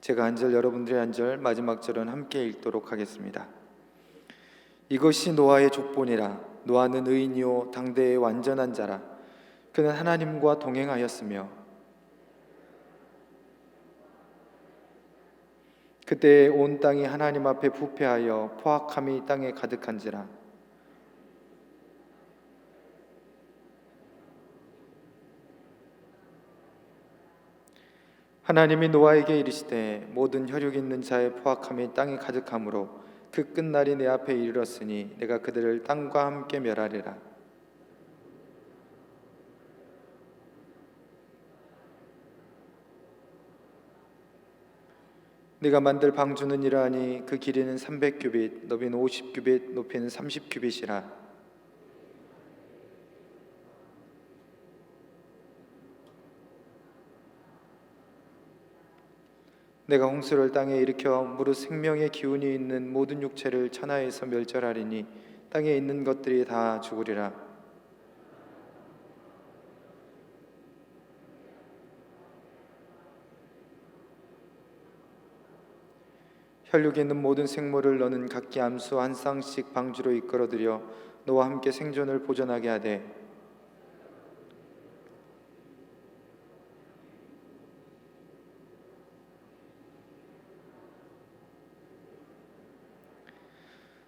제가 한 절, 여러분들의 한 절, 마지막 절은 함께 읽도록 하겠습니다. 이것이 노아의 족본이라. 노아는 의인이요 당대의 완전한 자라. 그는 하나님과 동행하였으며 그때 온 땅이 하나님 앞에 부패하여 포악함이 땅에 가득한지라. 하나님이 노아에게 이르시되 모든 혈육 있는 자의 포악함이 땅에 가득하므로 그 끝날이 내 앞에 이르렀으니 내가 그들을 땅과 함께 멸하리라. 네가 만들 방주는 이러하니 그 길이는 300규빗, 너비는 50규빗, 높이는 30규빗이라. 내가 홍수를 땅에 일으켜 무릇 생명의 기운이 있는 모든 육체를 천하에서 멸절하리니 땅에 있는 것들이 다 죽으리라. 혈육에 있는 모든 생물을 너는 각기 암수 한 쌍씩 방주로 이끌어들여 너와 함께 생존을 보존하게 하되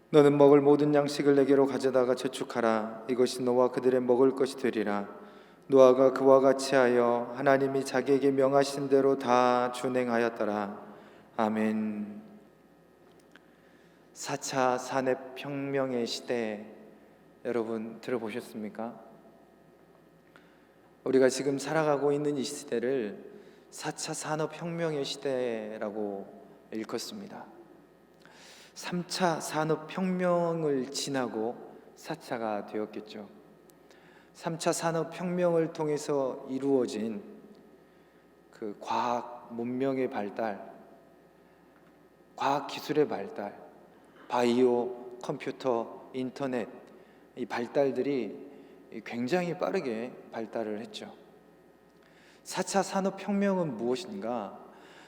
너는 먹을 모든 양식을 내게로 가져다가 저축하라. 이것이 너와 그들의 먹을 것이 되리라. 노아가 그와 같이 하여 하나님이 자기에게 명하신 대로 다 준행하였더라. 아멘. 4차 산업혁명의 시대, 여러분 들어보셨습니까? 우리가 지금 살아가고 있는 이 시대를 4차 산업혁명의 시대라고 일컫습니다. 3차 산업혁명을 지나고 4차가 되었겠죠. 3차 산업혁명을 통해서 이루어진 그 과학 문명의 발달, 과학 기술의 발달, 바이오, 컴퓨터, 인터넷, 이 발달들이 굉장히 빠르게 발달을 했죠. 4차 산업혁명은 무엇인가?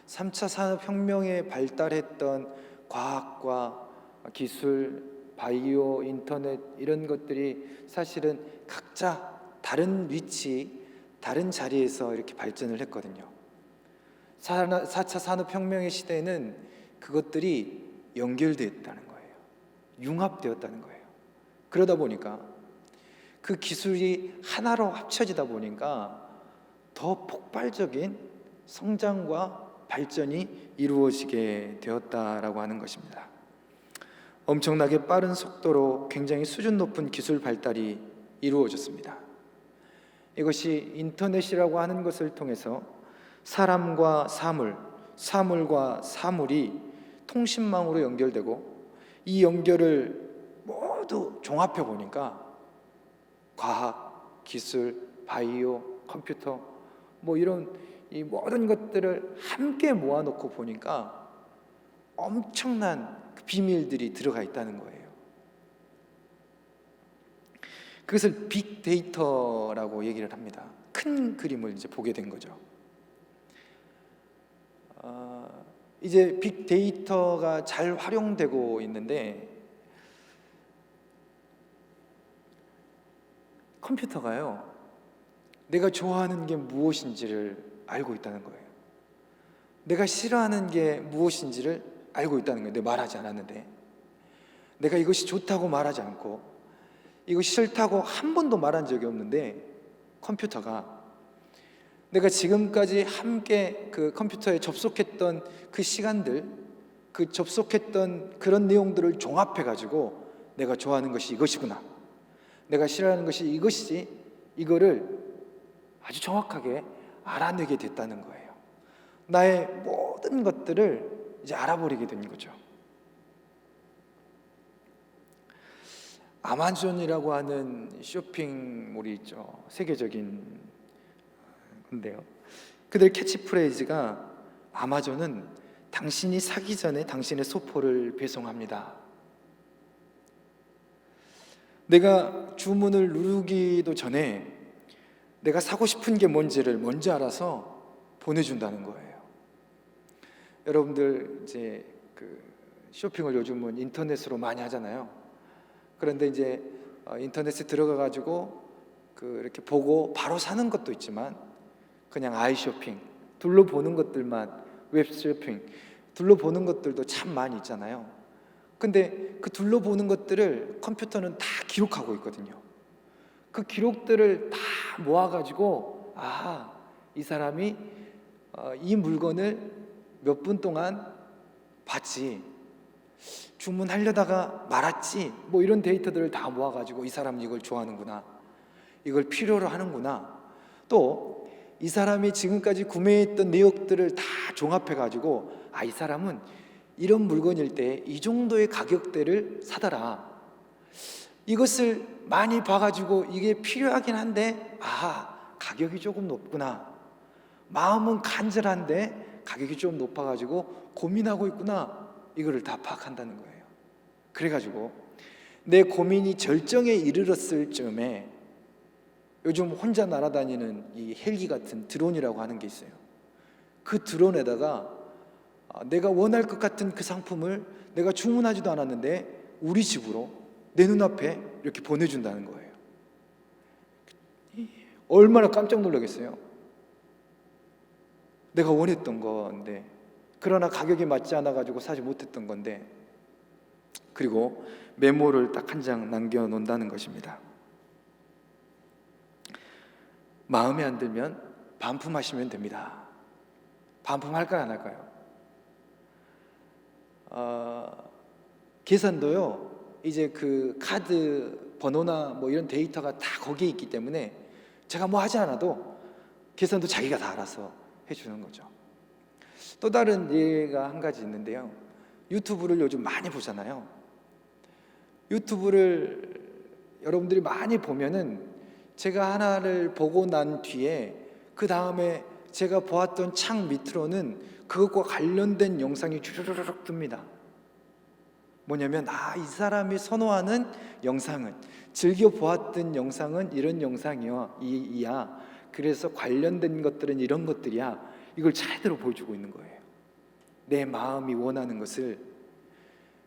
3차 산업혁명에 발달했던 과학과 기술, 바이오, 인터넷 이런 것들이 사실은 각자 다른 위치, 다른 자리에서 이렇게 발전을 했거든요. 4차 산업혁명의 시대에는 그것들이 연결되었다는 거예요. 융합되었다는 거예요. 그러다 보니까 그 기술이 하나로 합쳐지다 보니까 더 폭발적인 성장과 발전이 이루어지게 되었다라고 하는 것입니다. 엄청나게 빠른 속도로 굉장히 수준 높은 기술 발달이 이루어졌습니다. 이것이 인터넷이라고 하는 것을 통해서 사람과 사물, 사물과 사물이 통신망으로 연결되고 이 연결을 모두 종합해 보니까 과학, 기술, 바이오, 컴퓨터 이런 이 모든 것들을 함께 모아놓고 보니까 엄청난 비밀들이 들어가 있다는 거예요. 그것을 빅데이터라고 얘기를 합니다. 큰 그림을 이제 보게 된 거죠. 이제 빅데이터가 잘 활용되고 있는데 컴퓨터가요, 내가 좋아하는 게 무엇인지를 알고 있다는 거예요. 내가 싫어하는 게 무엇인지를 알고 있다는 거예요. 내가 말하지 않았는데, 내가 이것이 좋다고 말하지 않고 이것이 싫다고 한 번도 말한 적이 없는데 컴퓨터가 내가 지금까지 함께 그 컴퓨터에 접속했던 그 시간들, 그 접속했던 그런 내용들을 종합해 가지고 내가 좋아하는 것이 이것이구나, 내가 싫어하는 것이 이것이지, 이거를 아주 정확하게 알아내게 됐다는 거예요. 나의 모든 것들을 이제 알아버리게 된 거죠. 아마존이라고 하는 쇼핑몰이 있죠. 세계적인 건데요, 그들 캐치프레이즈가 아마존은 당신이 사기 전에 당신의 소포를 배송합니다. 내가 주문을 누르기도 전에 내가 사고 싶은 게 뭔지를 먼저 알아서 보내준다는 거예요. 여러분들 이제 그 쇼핑을 요즘은 인터넷으로 많이 하잖아요. 그런데 이제 인터넷에 들어가 가지고 이렇게 보고 바로 사는 것도 있지만 그냥 아이 쇼핑, 둘러보는 것들만, 웹 쇼핑, 둘러보는 것들도 참 많이 있잖아요. 근데 그 둘러보는 것들을 컴퓨터는 다 기록하고 있거든요. 그 기록들을 다 모아가지고 이 사람이 이 물건을 몇 분 동안 봤지, 주문하려다가 말았지, 뭐 이런 데이터들을 다 모아가지고 이 사람이 이걸 좋아하는구나, 이걸 필요로 하는구나, 또 이 사람이 지금까지 구매했던 내역들을 다 종합해가지고 이 사람은 이런 물건일 때 이 정도의 가격대를 사더라, 이것을 많이 봐가지고 이게 필요하긴 한데 가격이 조금 높구나, 마음은 간절한데 가격이 좀 높아가지고 고민하고 있구나, 이거를 다 파악한다는 거예요. 그래가지고 내 고민이 절정에 이르렀을 즈음에 요즘 혼자 날아다니는 이 헬기 같은 드론이라고 하는 게 있어요. 그 드론에다가 내가 원할 것 같은 그 상품을 내가 주문하지도 않았는데 우리 집으로 내 눈앞에 이렇게 보내준다는 거예요. 얼마나 깜짝 놀라겠어요. 내가 원했던 건데, 그러나 가격이 맞지 않아가지고 사지 못했던 건데, 그리고 메모를 딱 한 장 남겨놓는다는 것입니다. 마음에 안 들면 반품하시면 됩니다. 반품할까요, 안 할까요? 계산도요, 이제 그 카드 번호나 뭐 이런 데이터가 다 거기에 있기 때문에 제가 뭐 하지 않아도 계산도 자기가 다 알아서 해주는 거죠. 또 다른 예가 한 가지 있는데요, 유튜브를 요즘 많이 보잖아요. 유튜브를 여러분들이 많이 보면은 제가 하나를 보고 난 뒤에 그 다음에 제가 보았던 창 밑으로는 그것과 관련된 영상이 주르륵 뜹니다. 뭐냐면 이 사람이 선호하는 영상은, 즐겨 보았던 영상은 이런 영상이야, 그래서 관련된 것들은 이런 것들이야, 이걸 차례대로 보여주고 있는 거예요. 내 마음이 원하는 것을,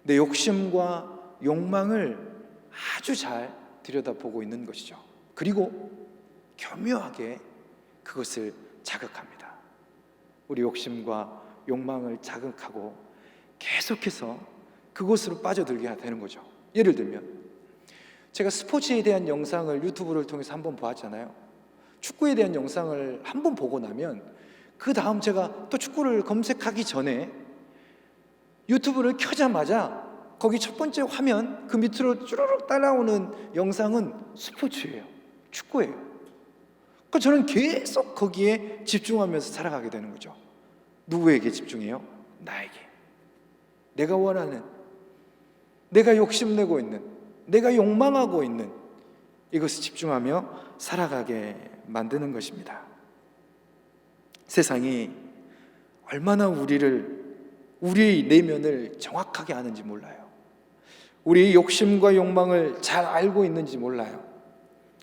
내 욕심과 욕망을 아주 잘 들여다보고 있는 것이죠. 그리고 교묘하게 그것을 자극합니다. 우리 욕심과 욕망을 자극하고 계속해서 그것으로 빠져들게 되는 거죠. 예를 들면 제가 스포츠에 대한 영상을 유튜브를 통해서 한번 보았잖아요. 축구에 대한 영상을 한번 보고 나면 그 다음 제가 또 축구를 검색하기 전에 유튜브를 켜자마자 거기 첫 번째 화면 그 밑으로 쭈르륵 따라오는 영상은 스포츠예요. 축구예요. 그러니까 저는 계속 거기에 집중하면서 살아가게 되는 거죠. 누구에게 집중해요? 나에게. 내가 원하는, 내가 욕심내고 있는, 내가 욕망하고 있는 이것을 집중하며 살아가게 만드는 것입니다. 세상이 얼마나 우리의 내면을 정확하게 아는지 몰라요. 우리의 욕심과 욕망을 잘 알고 있는지 몰라요.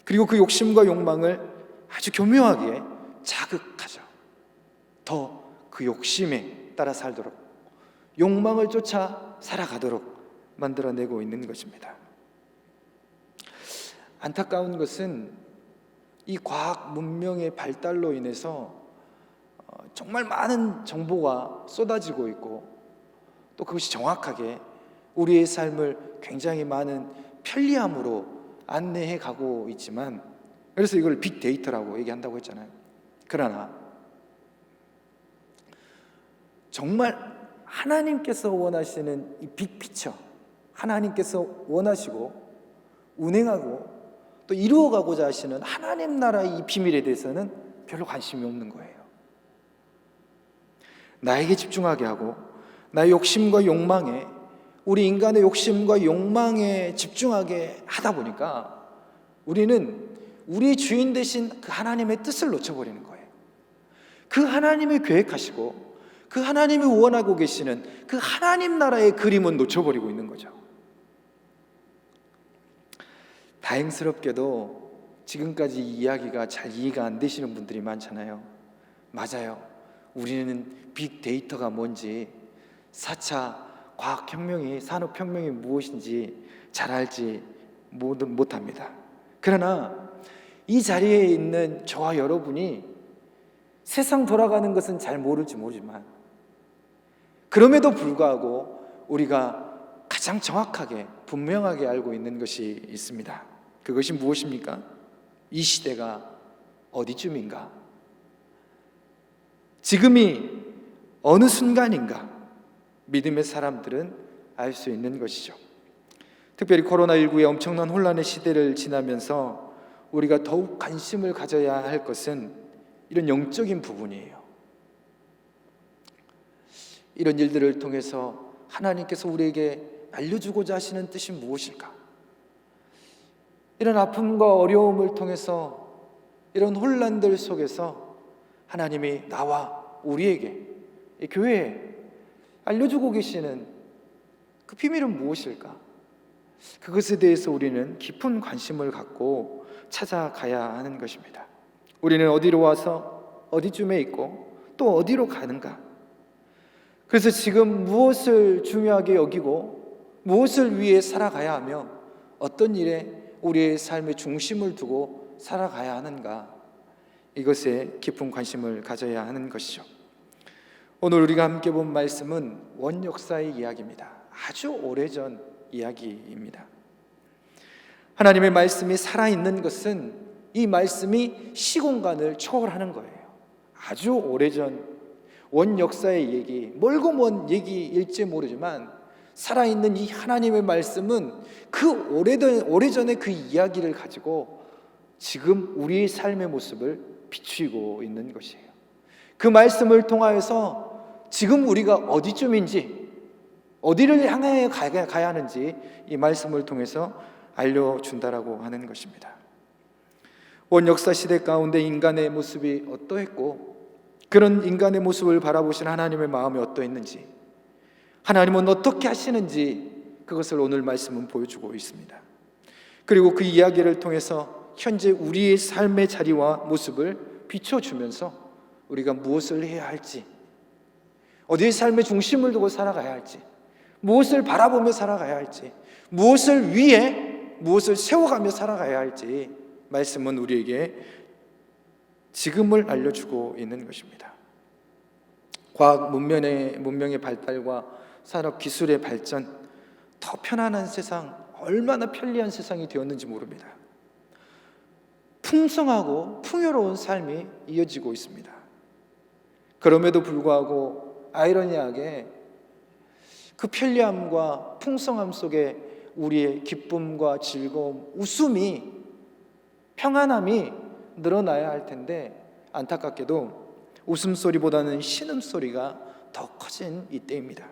그리고 그 욕심과 욕망을 아주 교묘하게 자극하죠. 더 그 욕심에 따라 살도록, 욕망을 쫓아 살아가도록 만들어내고 있는 것입니다. 안타까운 것은 이 과학 문명의 발달로 인해서 정말 많은 정보가 쏟아지고 있고, 또 그것이 정확하게 우리의 삶을 굉장히 많은 편리함으로 안내해 가고 있지만, 그래서 이걸 빅데이터라고 얘기한다고 했잖아요. 그러나 정말 하나님께서 원하시는 이 빅피처, 하나님께서 원하시고 운행하고 또 이루어가고자 하시는 하나님 나라의 이 비밀에 대해서는 별로 관심이 없는 거예요. 나에게 집중하게 하고 나의 욕심과 욕망에, 우리 인간의 욕심과 욕망에 집중하게 하다 보니까 우리는 우리 주인 되신 그 하나님의 뜻을 놓쳐버리는 거예요. 그 하나님이 계획하시고 그 하나님이 원하고 계시는 그 하나님 나라의 그림은 놓쳐버리고 있는 거죠. 다행스럽게도 지금까지 이 이야기가 잘 이해가 안 되시는 분들이 많잖아요. 맞아요. 우리는 빅데이터가 뭔지, 4차 과학혁명이, 산업혁명이 무엇인지 잘 알지 못합니다. 그러나 이 자리에 있는 저와 여러분이 세상 돌아가는 것은 잘 모를지 모르지만, 그럼에도 불구하고 우리가 가장 정확하게 분명하게 알고 있는 것이 있습니다. 그것이 무엇입니까? 이 시대가 어디쯤인가? 지금이 어느 순간인가? 믿음의 사람들은 알 수 있는 것이죠. 특별히 코로나19의 엄청난 혼란의 시대를 지나면서 우리가 더욱 관심을 가져야 할 것은 이런 영적인 부분이에요. 이런 일들을 통해서 하나님께서 우리에게 알려주고자 하시는 뜻이 무엇일까? 이런 아픔과 어려움을 통해서, 이런 혼란들 속에서 하나님이 나와 우리에게, 이 교회에 알려주고 계시는 그 비밀은 무엇일까? 그것에 대해서 우리는 깊은 관심을 갖고 찾아가야 하는 것입니다. 우리는 어디로 와서 어디쯤에 있고 또 어디로 가는가? 그래서 지금 무엇을 중요하게 여기고 무엇을 위해 살아가야 하며 어떤 일에 우리의 삶의 중심을 두고 살아가야 하는가? 이것에 깊은 관심을 가져야 하는 것이죠. 오늘 우리가 함께 본 말씀은 원역사의 이야기입니다. 아주 오래전 이야기입니다. 하나님의 말씀이 살아있는 것은 이 말씀이 시공간을 초월하는 거예요. 아주 오래전 원역사의 얘기, 멀고 먼 얘기일지 모르지만 살아있는 이 하나님의 말씀은 그 오래전의 그 이야기를 가지고 지금 우리의 삶의 모습을 비추고 있는 것이에요. 그 말씀을 통하여서 지금 우리가 어디쯤인지, 어디를 향해 가야 하는지 이 말씀을 통해서 알려준다라고 하는 것입니다. 원역사 시대 가운데 인간의 모습이 어떠했고, 그런 인간의 모습을 바라보신 하나님의 마음이 어떠했는지, 하나님은 어떻게 하시는지, 그것을 오늘 말씀은 보여주고 있습니다. 그리고 그 이야기를 통해서 현재 우리의 삶의 자리와 모습을 비춰주면서 우리가 무엇을 해야 할지, 어디에 삶의 중심을 두고 살아가야 할지, 무엇을 바라보며 살아가야 할지, 무엇을 위해 무엇을 세워가며 살아가야 할지 말씀은 우리에게 지금을 알려주고 있는 것입니다. 과학 문명의 발달과 산업 기술의 발전, 더 편안한 세상, 얼마나 편리한 세상이 되었는지 모릅니다. 풍성하고 풍요로운 삶이 이어지고 있습니다. 그럼에도 불구하고 아이러니하게 그 편리함과 풍성함 속에 우리의 기쁨과 즐거움, 웃음이, 평안함이 늘어나야 할 텐데 안타깝게도 웃음소리보다는 신음소리가 더 커진 이때입니다.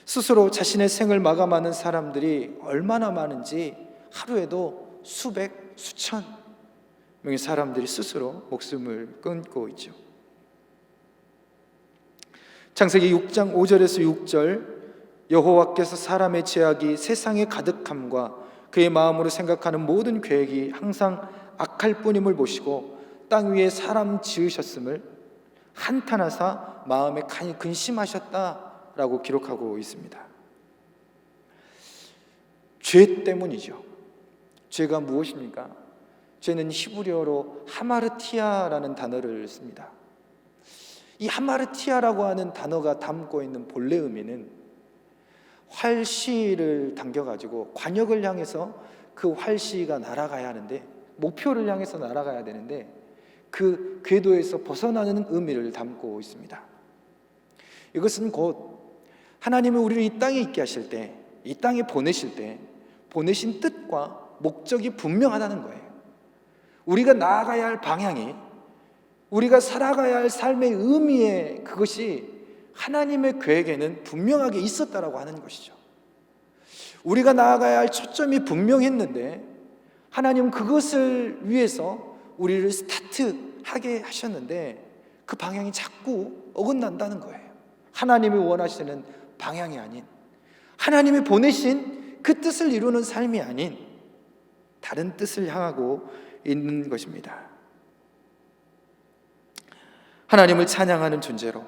스스로 자신의 생을 마감하는 사람들이 얼마나 많은지 하루에도 수백, 수천 명의 사람들이 스스로 목숨을 끊고 있죠. 창세기 6장 5절에서 6절, 여호와께서 사람의 죄악이 세상에 가득함과 그의 마음으로 생각하는 모든 계획이 항상 악할 뿐임을 보시고 땅 위에 사람 지으셨음을 한탄하사 마음에 간이 근심하셨다라고 기록하고 있습니다. 죄 때문이죠. 죄가 무엇입니까? 죄는 히브리어로 하마르티아라는 단어를 씁니다. 이 하마르티아라고 하는 단어가 담고 있는 본래 의미는 활시를 당겨가지고 관역을 향해서 그 활시가 날아가야 하는데, 목표를 향해서 날아가야 되는데 그 궤도에서 벗어나는 의미를 담고 있습니다. 이것은 곧 하나님이 우리를 이 땅에 있게 하실 때, 이 땅에 보내실 때 보내신 뜻과 목적이 분명하다는 거예요. 우리가 나아가야 할 방향이, 우리가 살아가야 할 삶의 의미에 그것이 하나님의 계획에는 분명하게 있었다라고 하는 것이죠. 우리가 나아가야 할 초점이 분명했는데 하나님은 그것을 위해서 우리를 스타트하게 하셨는데 그 방향이 자꾸 어긋난다는 거예요. 하나님이 원하시는 방향이 아닌, 하나님이 보내신 그 뜻을 이루는 삶이 아닌 다른 뜻을 향하고 있는 것입니다. 하나님을 찬양하는 존재로,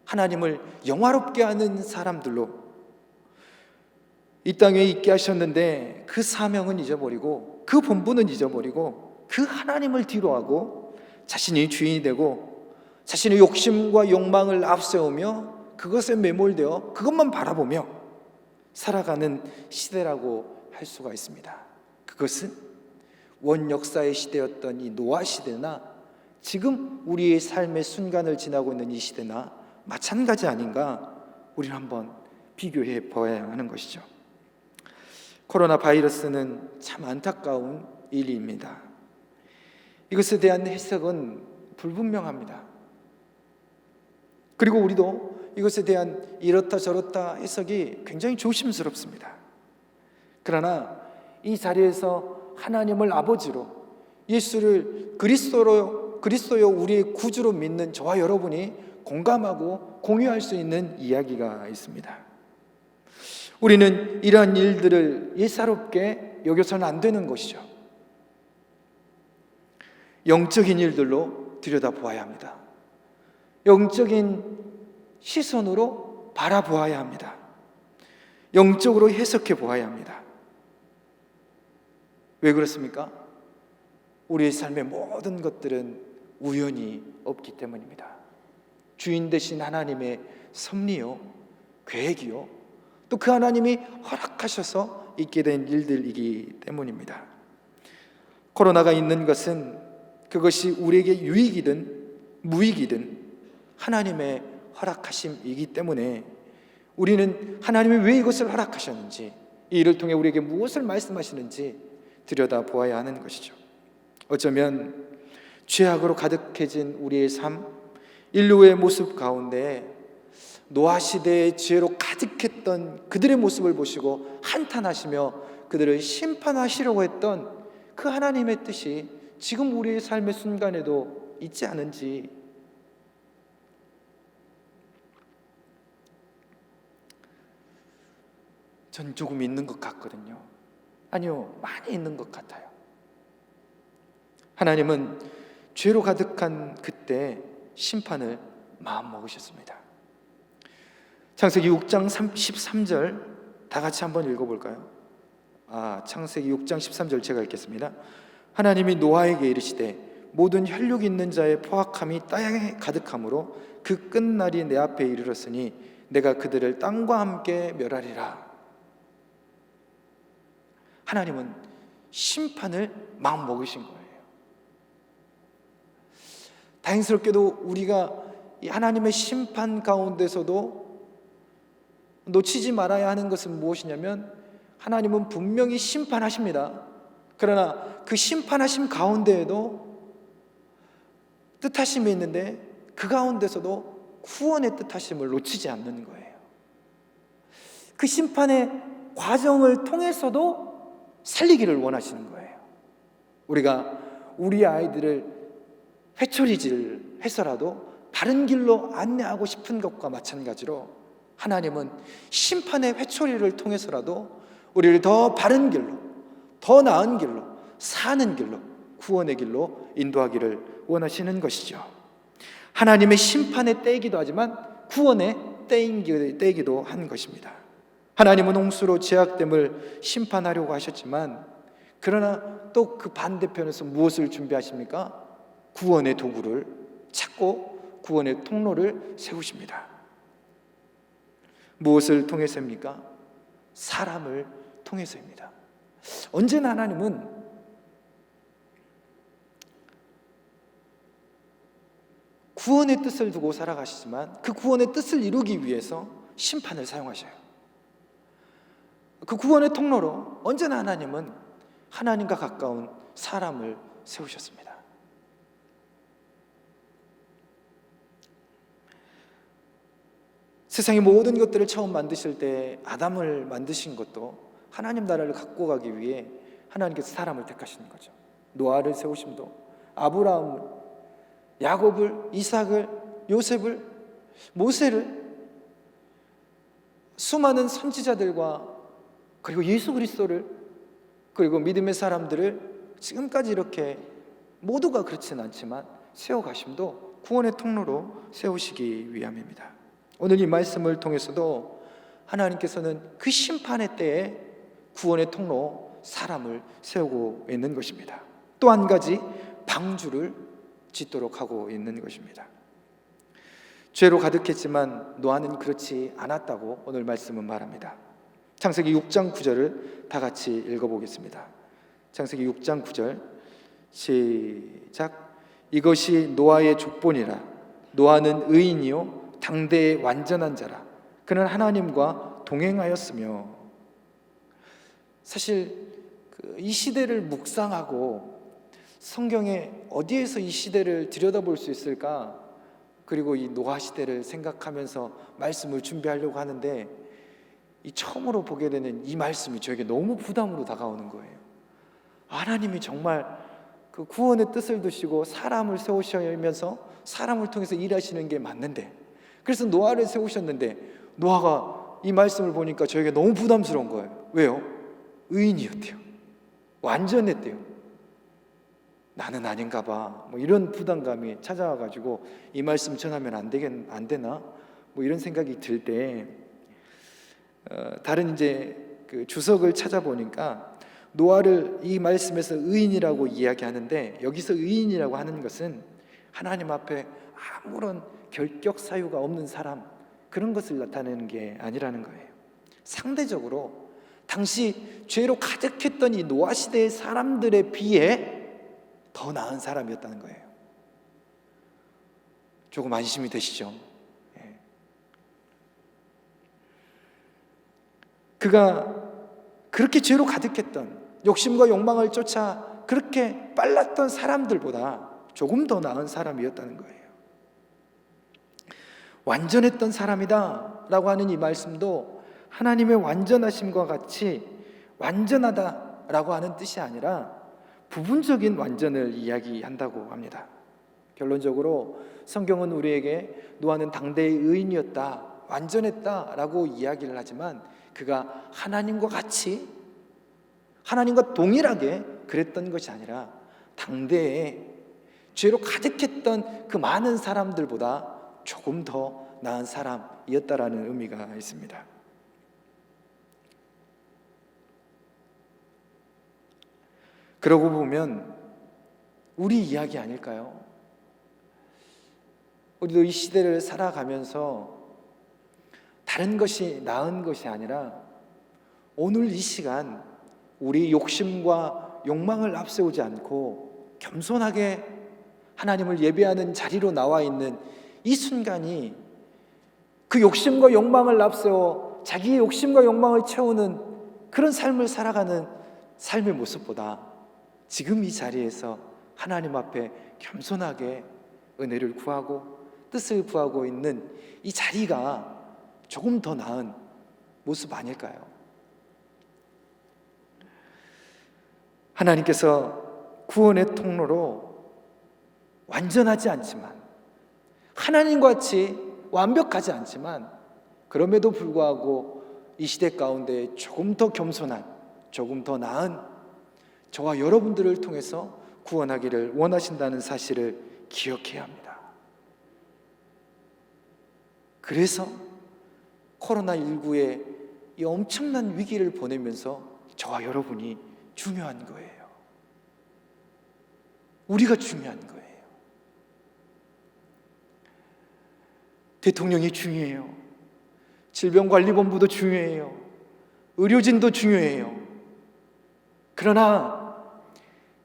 하나님을 영화롭게 하는 사람들로 이 땅에 있게 하셨는데, 그 사명은 잊어버리고 그 본분은 잊어버리고 그 하나님을 뒤로하고 자신이 주인이 되고 자신의 욕심과 욕망을 앞세우며 그것에 매몰되어 그것만 바라보며 살아가는 시대라고 할 수가 있습니다. 그것은 원역사의 시대였던 이 노아 시대나 지금 우리의 삶의 순간을 지나고 있는 이 시대나 마찬가지 아닌가, 우리는 한번 비교해 보아야 하는 것이죠. 코로나 바이러스는 참 안타까운 일입니다. 이것에 대한 해석은 불분명합니다. 그리고 우리도 이것에 대한 이렇다 저렇다 해석이 굉장히 조심스럽습니다. 그러나 이 자리에서 하나님을 아버지로, 예수를 그리스도요 우리의 구주로 믿는 저와 여러분이 공감하고 공유할 수 있는 이야기가 있습니다. 우리는 이러한 일들을 예사롭게 여겨서는 안 되는 것이죠. 영적인 일들로 들여다보아야 합니다. 영적인 시선으로 바라보아야 합니다. 영적으로 해석해 보아야 합니다. 왜 그렇습니까? 우리의 삶의 모든 것들은 우연이 없기 때문입니다. 주인 되신 하나님의 섭리요, 계획이요, 또 그 하나님이 허락하셔서 있게 된 일들이기 때문입니다. 코로나가 있는 것은 그것이 우리에게 유익이든 무익이든 하나님의 허락하심이기 때문에 우리는 하나님이 왜 이것을 허락하셨는지, 이 일을 통해 우리에게 무엇을 말씀하시는지 들여다보아야 하는 것이죠. 어쩌면 죄악으로 가득해진 우리의 삶, 인류의 모습 가운데 노아 시대의 죄로 가득했던 그들의 모습을 보시고 한탄하시며 그들을 심판하시려고 했던 그 하나님의 뜻이 지금 우리의 삶의 순간에도 있지 않은지, 전 조금 있는 것 같거든요. 아니요, 많이 있는 것 같아요. 하나님은 죄로 가득한 그때 심판을 마음먹으셨습니다. 창세기 6장 13절 다 같이 한번 읽어볼까요? 창세기 6장 13절 제가 읽겠습니다. 하나님이 노아에게 이르시되 모든 혈육 있는 자의 포악함이 땅에 가득함으로 그 끝날이 내 앞에 이르렀으니 내가 그들을 땅과 함께 멸하리라. 하나님은 심판을 마음먹으신 거예요. 다행스럽게도 우리가 이 하나님의 심판 가운데서도 놓치지 말아야 하는 것은 무엇이냐면, 하나님은 분명히 심판하십니다. 그러나 그 심판하심 가운데에도 뜻하심이 있는데 그 가운데서도 구원의 뜻하심을 놓치지 않는 거예요. 그 심판의 과정을 통해서도 살리기를 원하시는 거예요. 우리가 우리 아이들을 회초리질 해서라도 바른 길로 안내하고 싶은 것과 마찬가지로 하나님은 심판의 회초리를 통해서라도 우리를 더 바른 길로, 더 나은 길로, 사는 길로, 구원의 길로 인도하기를 원하시는 것이죠. 하나님의 심판의 때이기도 하지만 구원의 때이기도 한 것입니다. 하나님은 홍수로 죄악됨을 심판하려고 하셨지만, 그러나 또 그 반대편에서 무엇을 준비하십니까? 구원의 도구를 찾고 구원의 통로를 세우십니다. 무엇을 통해서입니까? 사람을 통해서입니다. 언제나 하나님은 구원의 뜻을 두고 살아가시지만 그 구원의 뜻을 이루기 위해서 심판을 사용하셔요. 그 구원의 통로로 언제나 하나님은 하나님과 가까운 사람을 세우셨습니다. 세상의 모든 것들을 처음 만드실 때 아담을 만드신 것도 하나님 나라를 갖고 가기 위해 하나님께서 사람을 택하시는 거죠. 노아를 세우심도, 아브라함을, 야곱을, 이삭을, 요셉을, 모세를, 수많은 선지자들과 그리고 예수 그리스도를, 그리고 믿음의 사람들을 지금까지 이렇게 모두가 그렇지는 않지만 세워가심도 구원의 통로로 세우시기 위함입니다. 오늘 이 말씀을 통해서도 하나님께서는 그 심판의 때에 구원의 통로 사람을 세우고 있는 것입니다. 또 한 가지 방주를 짓도록 하고 있는 것입니다. 죄로 가득했지만 노아는 그렇지 않았다고 오늘 말씀은 말합니다. 창세기 6장 9절을 다 같이 읽어보겠습니다. 창세기 6장 9절 시작. 이것이 노아의 족본이라. 노아는 의인이요 당대의 완전한 자라. 그는 하나님과 동행하였으며. 사실 이 시대를 묵상하고 성경에 어디에서 이 시대를 들여다볼 수 있을까, 그리고 이 노아 시대를 생각하면서 말씀을 준비하려고 하는데 이 처음으로 보게 되는 이 말씀이 저에게 너무 부담으로 다가오는 거예요. 하나님이 정말 그 구원의 뜻을 두시고 사람을 세우시면서 사람을 통해서 일하시는 게 맞는데, 그래서 노아를 세우셨는데 노아가 이 말씀을 보니까 저에게 너무 부담스러운 거예요. 왜요? 의인이었대요. 완전했대요. 나는 아닌가 봐. 뭐 이런 부담감이 찾아와가지고 이 말씀 전하면 안 되나? 뭐 이런 생각이 들 때 다른 이제 그 주석을 찾아보니까 노아를 이 말씀에서 의인이라고 이야기하는데, 여기서 의인이라고 하는 것은 하나님 앞에 아무런 결격 사유가 없는 사람, 그런 것을 나타내는 게 아니라는 거예요. 상대적으로 당시 죄로 가득했던 이 노아 시대의 사람들에 비해 더 나은 사람이었다는 거예요. 조금 안심이 되시죠? 그가 그렇게 죄로 가득했던, 욕심과 욕망을 쫓아 그렇게 빨랐던 사람들보다 조금 더 나은 사람이었다는 거예요. 완전했던 사람이다 라고 하는 이 말씀도 하나님의 완전하심과 같이 완전하다 라고 하는 뜻이 아니라 부분적인 완전을 이야기한다고 합니다. 결론적으로 성경은 우리에게 노아는 당대의 의인이었다, 완전했다 라고 이야기를 하지만 그가 하나님과 같이, 하나님과 동일하게 그랬던 것이 아니라 당대에 죄로 가득했던 그 많은 사람들보다 조금 더 나은 사람이었다라는 의미가 있습니다. 그러고 보면 우리 이야기 아닐까요? 우리도 이 시대를 살아가면서 다른 것이 나은 것이 아니라 오늘 이 시간 우리 욕심과 욕망을 앞세우지 않고 겸손하게 하나님을 예배하는 자리로 나와 있는 이 순간이 그 욕심과 욕망을 앞세워 자기의 욕심과 욕망을 채우는 그런 삶을 살아가는 삶의 모습보다 지금 이 자리에서 하나님 앞에 겸손하게 은혜를 구하고 뜻을 구하고 있는 이 자리가 조금 더 나은 모습 아닐까요? 하나님께서 구원의 통로로 완전하지 않지만, 하나님과 같이 완벽하지 않지만, 그럼에도 불구하고 이 시대 가운데 조금 더 겸손한, 조금 더 나은 저와 여러분들을 통해서 구원하기를 원하신다는 사실을 기억해야 합니다. 그래서 코로나19의 이 엄청난 위기를 보내면서 저와 여러분이 중요한 거예요. 우리가 중요한 거예요. 대통령이 중요해요. 질병관리본부도 중요해요. 의료진도 중요해요. 그러나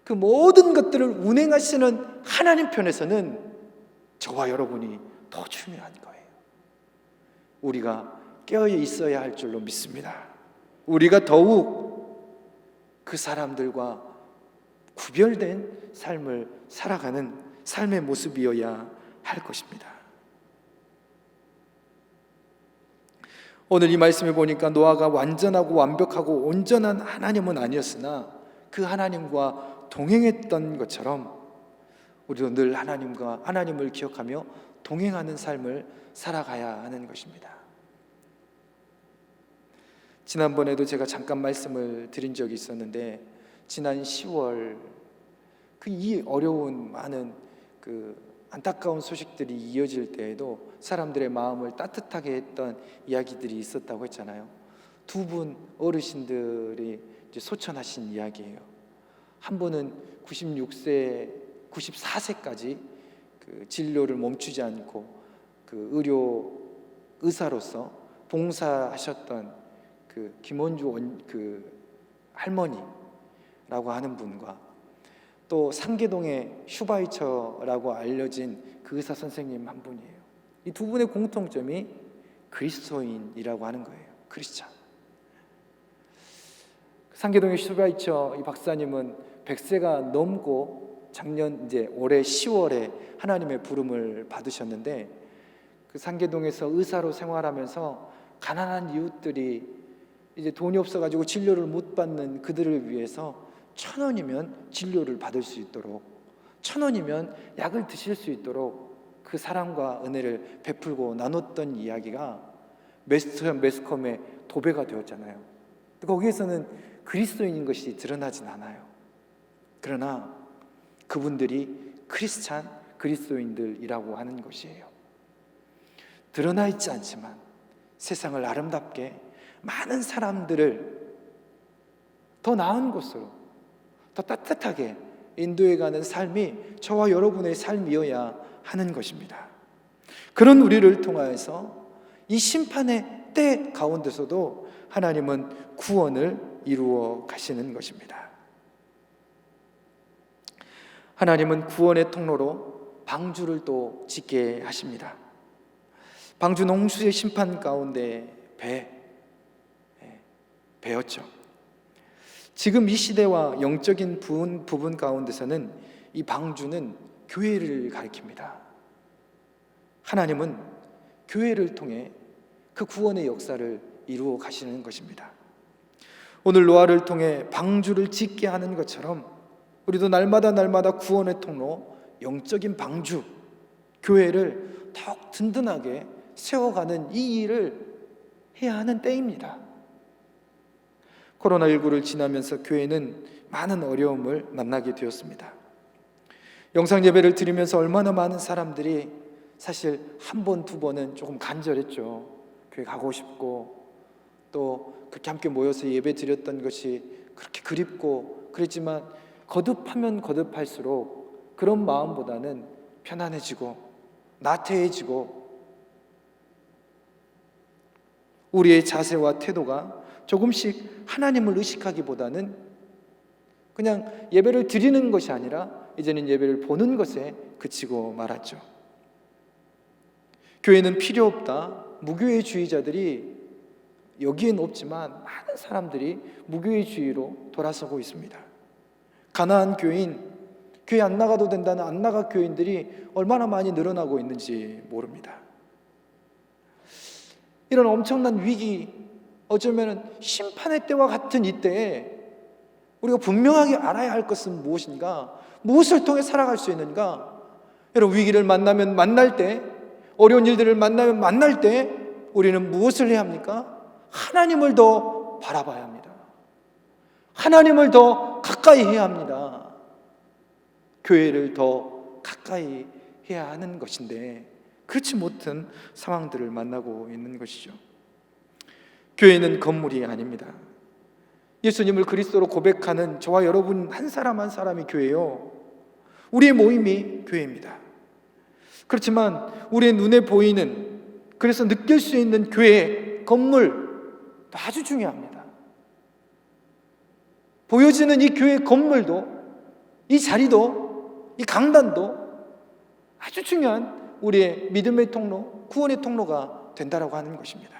그 모든 것들을 운행하시는 하나님 편에서는 저와 여러분이 더 중요한 거예요. 우리가 깨어 있어야 할 줄로 믿습니다. 우리가 더욱 그 사람들과 구별된 삶을 살아가는 삶의 모습이어야 할 것입니다. 오늘 이 말씀을 보니까 노아가 완전하고 완벽하고 온전한 하나님은 아니었으나 그 하나님과 동행했던 것처럼 우리도 늘 하나님을 기억하며 동행하는 삶을 살아가야 하는 것입니다. 지난번에도 제가 잠깐 말씀을 드린 적이 있었는데, 지난 10월 이 어려운 많은 그 안타까운 소식들이 이어질 때에도 사람들의 마음을 따뜻하게 했던 이야기들이 있었다고 했잖아요. 두 분 어르신들이 이제 소천하신 이야기예요. 한 분은 96세, 94세까지 그 진료를 멈추지 않고 그 의사로서 봉사하셨던 그 김원주 그 할머니라고 하는 분과 또 상계동의 슈바이처라고 알려진 그 의사 선생님 한 분이에요. 이 두 분의 공통점이 그리스도인이라고 하는 거예요. 크리스찬. 상계동의 슈바이처 이 박사님은 100세가 넘고 작년 이제 올해 10월에 하나님의 부름을 받으셨는데 그 상계동에서 의사로 생활하면서 가난한 이웃들이 이제 돈이 없어가지고 진료를 못 받는 그들을 위해서 1,000원이면 진료를 받을 수 있도록 1,000원이면 약을 드실 수 있도록 그 사랑과 은혜를 베풀고 나눴던 이야기가 매스컴의 도배가 되었잖아요. 거기에서는 그리스도인인 것이 드러나진 않아요. 그러나 그분들이 크리스찬 그리스도인들이라고 하는 것이에요. 드러나 있지 않지만 세상을 아름답게 많은 사람들을 더 나은 곳으로 더 따뜻하게 인도해가는 삶이 저와 여러분의 삶이어야 하는 것입니다. 그런 우리를 통하여서 이 심판의 때 가운데서도 하나님은 구원을 이루어 가시는 것입니다. 하나님은 구원의 통로로 방주를 또 짓게 하십니다. 방주 농수의 심판 가운데 배였죠. 지금 이 시대와 영적인 부분 가운데서는 이 방주는 교회를 가리킵니다. 하나님은 교회를 통해 그 구원의 역사를 이루어 가시는 것입니다. 오늘 노아를 통해 방주를 짓게 하는 것처럼 우리도 날마다 구원의 통로, 영적인 방주, 교회를 더욱 든든하게 세워가는 이 일을 해야 하는 때입니다. 코로나19를 지나면서 교회는 많은 어려움을 만나게 되었습니다. 영상 예배를 드리면서 얼마나 많은 사람들이 사실 한 번, 두 번은 조금 간절했죠. 교회 가고 싶고 또 그렇게 함께 모여서 예배 드렸던 것이 그렇게 그립고 그랬지만 거듭하면 거듭할수록 그런 마음보다는 편안해지고 나태해지고 우리의 자세와 태도가 조금씩 하나님을 의식하기보다는 그냥 예배를 드리는 것이 아니라 이제는 예배를 보는 것에 그치고 말았죠. 교회는 필요 없다. 무교회주의자들이 여기엔 없지만 많은 사람들이 무교회주의로 돌아서고 있습니다. 가난한 교인, 교회 안 나가도 된다는 안 나가 교인들이 얼마나 많이 늘어나고 있는지 모릅니다. 이런 엄청난 위기, 어쩌면 심판의 때와 같은 이때에 우리가 분명하게 알아야 할 것은 무엇인가? 무엇을 통해 살아갈 수 있는가? 여러분, 위기를 만날 때, 어려운 일들을 만날 때 우리는 무엇을 해야 합니까? 하나님을 더 바라봐야 합니다. 하나님을 더 가까이 해야 합니다. 교회를 더 가까이 해야 하는 것인데 그렇지 못한 상황들을 만나고 있는 것이죠. 교회는 건물이 아닙니다. 예수님을 그리스도로 고백하는 저와 여러분 한 사람 한 사람이 교회요. 우리의 모임이 교회입니다. 그렇지만 우리의 눈에 보이는, 그래서 느낄 수 있는 교회 건물 아주 중요합니다. 보여지는 이 교회 건물도, 이 자리도, 이 강단도 아주 중요한 우리의 믿음의 통로, 구원의 통로가 된다라고 하는 것입니다.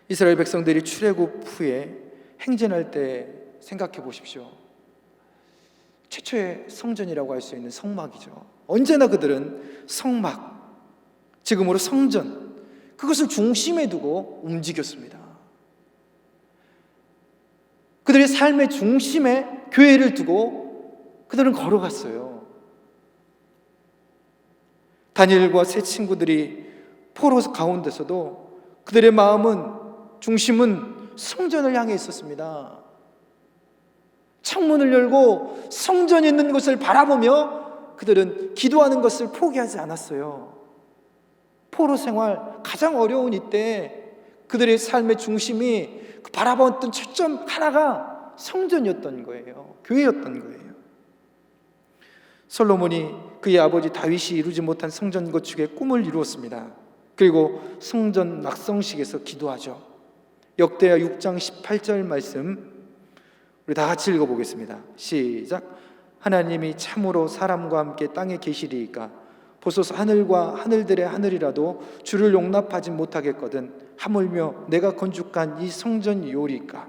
이스라엘 백성들이 출애굽 후에 행진할 때 생각해 보십시오. 최초의 성전이라고 할 수 있는 성막이죠. 언제나 그들은 성막, 지금으로 성전, 그것을 중심에 두고 움직였습니다. 그들의 삶의 중심에 교회를 두고 그들은 걸어갔어요. 다니엘과 세 친구들이 포로 가운데서도 그들의 마음은, 중심은 성전을 향해 있었습니다. 창문을 열고 성전이 있는 곳을 바라보며 그들은 기도하는 것을 포기하지 않았어요. 포로 생활, 가장 어려운 이때 그들의 삶의 중심이 바라봤던 초점 하나가 성전이었던 거예요. 교회였던 거예요. 솔로몬이 그의 아버지 다윗이 이루지 못한 성전 건축의 꿈을 이루었습니다. 그리고 성전 낙성식에서 기도하죠. 역대하 6장 18절 말씀 우리 다 같이 읽어보겠습니다. 시작. 하나님이 참으로 사람과 함께 땅에 계시리이까 보소서 하늘과 하늘들의 하늘이라도 주를 용납하지 못하겠거든 하물며 내가 건축한 이 성전이오리까.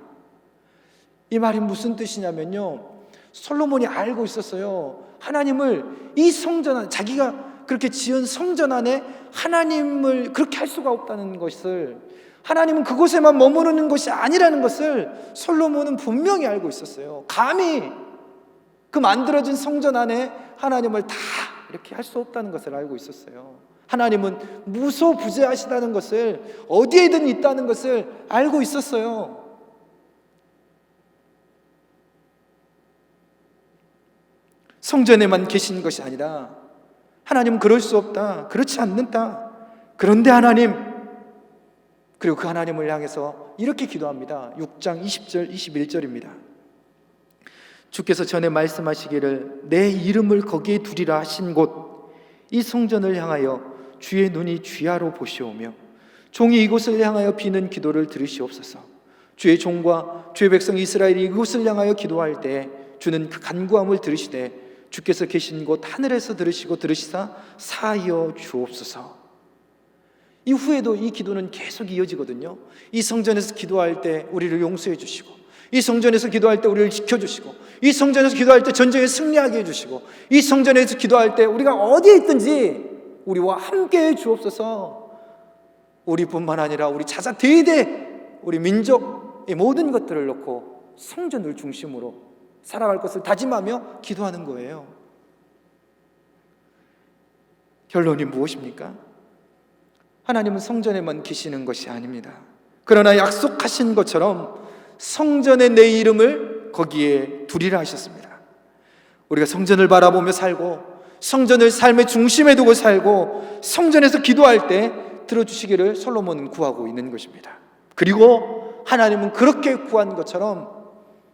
이 말이 무슨 뜻이냐면요, 솔로몬이 알고 있었어요. 하나님을 이 성전 안에, 자기가 그렇게 지은 성전 안에 하나님을 그렇게 할 수가 없다는 것을, 하나님은 그곳에만 머무르는 것이 아니라는 것을 솔로몬은 분명히 알고 있었어요. 감히 그 만들어진 성전 안에 하나님을 다 이렇게 할 수 없다는 것을 알고 있었어요. 하나님은 무소부재하시다는 것을, 어디에든 있다는 것을 알고 있었어요. 성전에만 계신 것이 아니라 하나님은 그럴 수 없다, 그렇지 않는다. 그런데 하나님, 그리고 그 하나님을 향해서 이렇게 기도합니다. 6장 20절 21절입니다. 주께서 전에 말씀하시기를 내 이름을 거기에 두리라 하신 곳 이 성전을 향하여 주의 눈이 주야로 보시오며 종이 이곳을 향하여 비는 기도를 들으시옵소서. 주의 종과 주의 백성 이스라엘이 이곳을 향하여 기도할 때 주는 그 간구함을 들으시되 주께서 계신 곳 하늘에서 들으시고 들으시사 사하여 주옵소서. 이후에도 이 기도는 계속 이어지거든요. 이 성전에서 기도할 때 우리를 용서해 주시고, 이 성전에서 기도할 때 우리를 지켜주시고, 이 성전에서 기도할 때 전쟁에 승리하게 해주시고, 이 성전에서 기도할 때 우리가 어디에 있든지 우리와 함께 해 주옵소서. 우리뿐만 아니라 우리 자자 대대 우리 민족의 모든 것들을 놓고 성전을 중심으로 살아갈 것을 다짐하며 기도하는 거예요. 결론이 무엇입니까? 하나님은 성전에만 계시는 것이 아닙니다. 그러나 약속하신 것처럼 성전에 내 이름을 거기에 두리라 하셨습니다. 우리가 성전을 바라보며 살고, 성전을 삶의 중심에 두고 살고, 성전에서 기도할 때 들어주시기를 솔로몬은 구하고 있는 것입니다. 그리고 하나님은 그렇게 구한 것처럼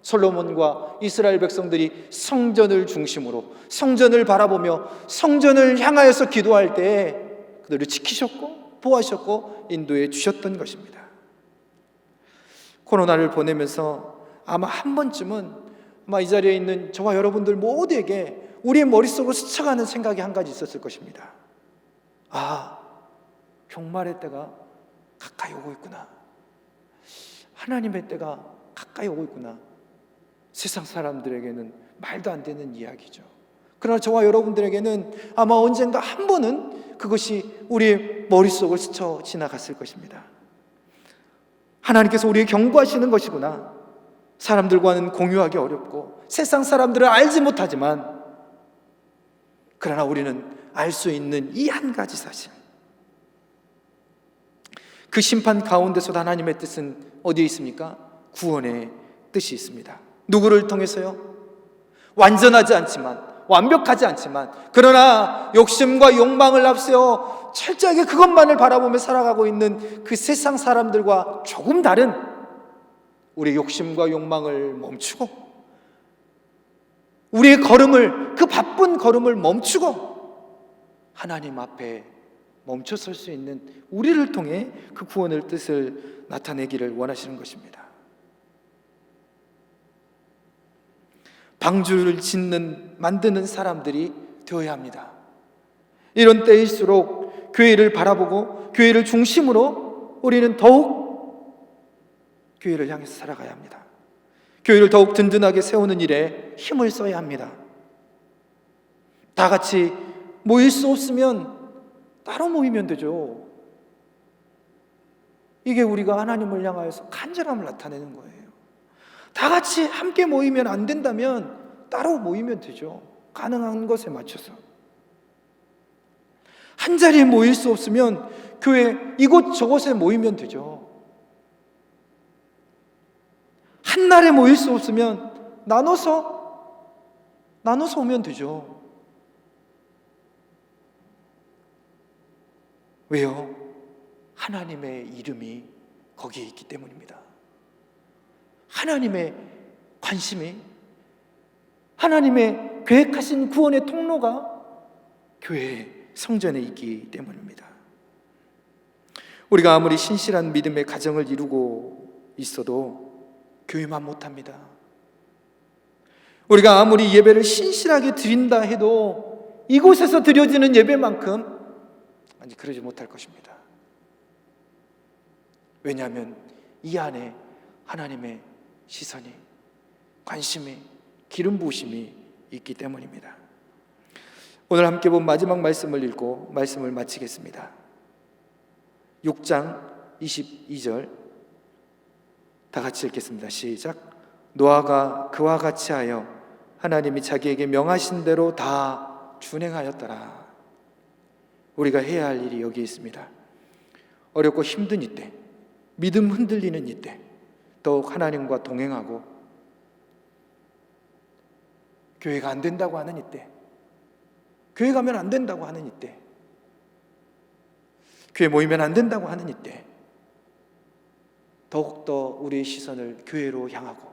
솔로몬과 이스라엘 백성들이 성전을 중심으로, 성전을 바라보며 성전을 향하여서 기도할 때 그들을 지키셨고 보호하셨고 인도해 주셨던 것입니다. 코로나를 보내면서 아마 한 번쯤은 아마 이 자리에 있는 저와 여러분들 모두에게 우리의 머릿속으로 스쳐가는 생각이 한 가지 있었을 것입니다. 아, 종말의 때가 가까이 오고 있구나. 하나님의 때가 가까이 오고 있구나. 세상 사람들에게는 말도 안 되는 이야기죠. 그러나 저와 여러분들에게는 아마 언젠가 한 번은 그것이 우리의 머릿속을 스쳐 지나갔을 것입니다. 하나님께서 우리에게 경고하시는 것이구나. 사람들과는 공유하기 어렵고 세상 사람들은 알지 못하지만 그러나 우리는 알 수 있는 이 한 가지 사실, 그 심판 가운데서도 하나님의 뜻은 어디에 있습니까? 구원의 뜻이 있습니다. 누구를 통해서요? 완전하지 않지만, 완벽하지 않지만, 그러나 욕심과 욕망을 앞세워 철저하게 그것만을 바라보며 살아가고 있는 그 세상 사람들과 조금 다른 우리의 욕심과 욕망을 멈추고, 우리의 걸음을, 그 바쁜 걸음을 멈추고 하나님 앞에 멈춰 설 수 있는 우리를 통해 그 구원의 뜻을 나타내기를 원하시는 것입니다. 방주를 만드는 사람들이 되어야 합니다. 이런 때일수록 교회를 바라보고 교회를 중심으로 우리는 더욱 교회를 향해서 살아가야 합니다. 교회를 더욱 든든하게 세우는 일에 힘을 써야 합니다. 다 같이 모일 수 없으면 따로 모이면 되죠. 이게 우리가 하나님을 향하여서 간절함을 나타내는 거예요. 다 같이 함께 모이면 안 된다면 따로 모이면 되죠. 가능한 것에 맞춰서. 한 자리에 모일 수 없으면 교회 이곳저곳에 모이면 되죠. 한 날에 모일 수 없으면 나눠서 오면 되죠. 왜요? 하나님의 이름이 거기에 있기 때문입니다. 하나님의 관심이, 하나님의 계획하신 구원의 통로가 교회 성전에 있기 때문입니다. 우리가 아무리 신실한 믿음의 가정을 이루고 있어도 교회만 못합니다. 우리가 아무리 예배를 신실하게 드린다 해도 이곳에서 드려지는 예배만큼 아니 그러지 못할 것입니다. 왜냐하면 이 안에 하나님의 시선이, 관심이, 기름 부으심이 있기 때문입니다. 오늘 함께 본 마지막 말씀을 읽고 말씀을 마치겠습니다. 6장 22절 다 같이 읽겠습니다. 시작. 노아가 그와 같이 하여 하나님이 자기에게 명하신 대로 다 준행하였더라. 우리가 해야 할 일이 여기 있습니다. 어렵고 힘든 이때, 믿음 흔들리는 이때 더욱 하나님과 동행하고, 교회가 안 된다고 하는 이때, 교회 가면 안 된다고 하는 이때, 교회 모이면 안 된다고 하는 이때 더욱더 우리의 시선을 교회로 향하고,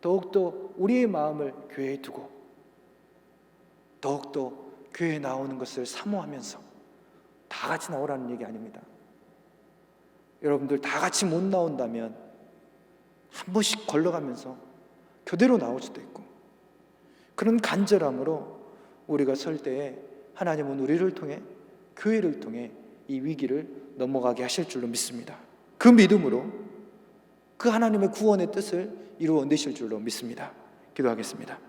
더욱더 우리의 마음을 교회에 두고, 더욱더 교회에 나오는 것을 사모하면서, 다 같이 나오라는 얘기 아닙니다. 여러분들 다 같이 못 나온다면 한 번씩 걸러가면서 교대로 나올 수도 있고, 그런 간절함으로 우리가 설 때에 하나님은 우리를 통해, 교회를 통해 이 위기를 넘어가게 하실 줄로 믿습니다. 그 믿음으로 그 하나님의 구원의 뜻을 이루어내실 줄로 믿습니다. 기도하겠습니다.